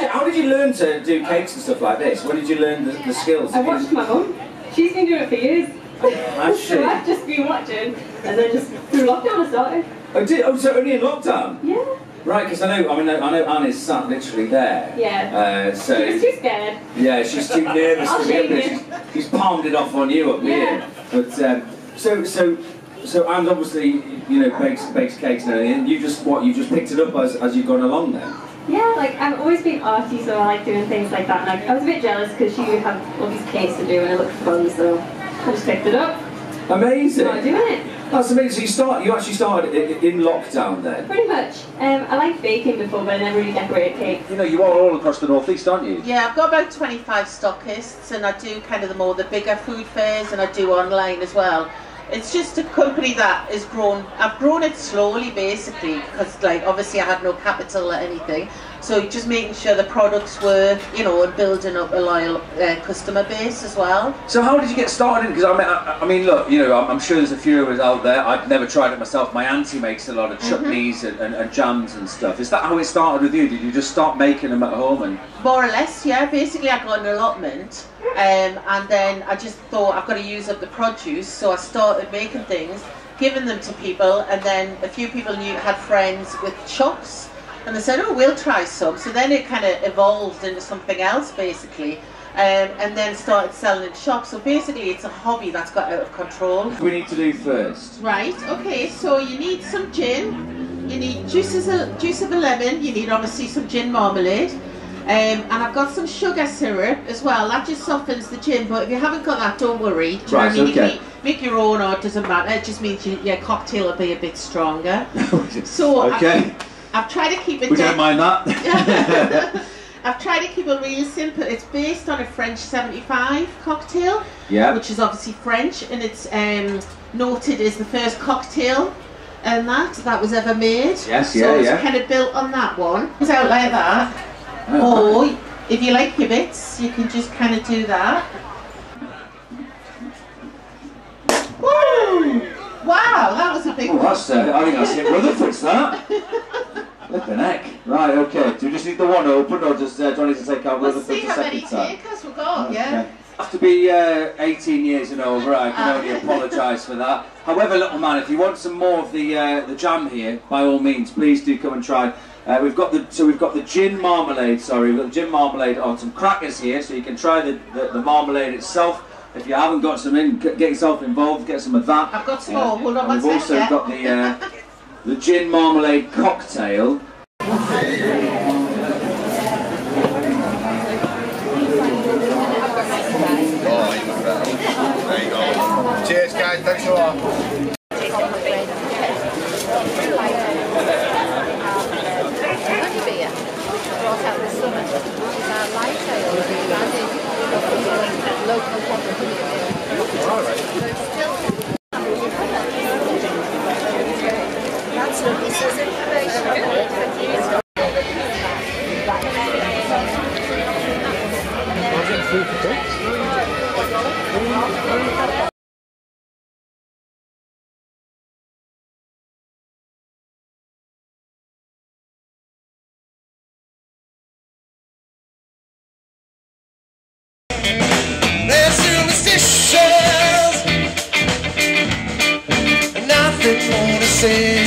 How did you learn to do cakes and stuff like this? When did you learn the skills? I watched my mum. She's been doing it for years. So I've just been watching, and then just through lockdown I started. Oh, so only in lockdown? Yeah. Right, because I know Anna's sat literally there. Yeah. So she's too scared. Yeah, she's too nervous to be up there. She's palmed it off on you up here. But so Anne's obviously bakes cakes and everything. You just picked it up as you've gone along then. Yeah, like I've always been arty, so I like doing things like that. And I was a bit jealous because she would have all these cakes to do, and it looked fun, so I just picked it up. Amazing. Started doing it. That's amazing. So you actually started in lockdown then? Pretty much. I liked baking before, but I never really decorated cake. You are all across the northeast, aren't you? Yeah, I've got about 25 stockists, and I do kind of the bigger food fairs, and I do online as well. It's just a company that has grown. I've grown it slowly, basically, because obviously I had no capital or anything. So just making sure the products work, and building up a loyal customer base as well. So how did you get started? Because I mean, look, I'm sure there's a few of us out there. I've never tried it myself. My auntie makes a lot of chutneys and jams and stuff. Is that how it started with you? Did you just start making them at home? And more or less, yeah. Basically, I got an allotment, and then I just thought I've got to use up the produce, so I started making things, giving them to people, and then a few people had friends with shops. And they said, oh, we'll try some. So then it kind of evolved into something else, basically, and then started selling in shops. So basically, it's a hobby that's got out of control. What do we need to do first? Right, okay, so you need some gin, you need juice of a lemon, you need obviously some gin marmalade, and I've got some sugar syrup as well. That just softens the gin, but if you haven't got that, don't worry. Right, You okay. can make your own, or it doesn't matter. It just means your cocktail will be a bit stronger. So okay. I've tried to keep it. We don't mind that. I've tried to keep it really simple. It's based on a French 75 cocktail, which is obviously French, and it's noted as the first cocktail and that was ever made. Yes, so it's kind of built on that one. It's out like that. Or if you like your bits, you can just kind of do that. Woo! Wow, that was a big one. That's, I think that's it. Rutherford's that. Flippin' heck. Right, okay. Do we just need the one open, or just do I need to take out Rutherford the second time? We'll see how many takers we've got, yeah. Have to be 18 years and over. I can only apologise for that. However, little man, if you want some more of the jam here, by all means, please do come and try. We've got the gin marmalade. Sorry, we've got the gin marmalade on some crackers here, so you can try the marmalade itself. If you haven't got some in, get yourself involved, get some of that. I've got some more, hold on one second. We've also got the gin marmalade cocktail. There you go. Cheers guys, thanks a lot. They're superstitious, and nothing more to say.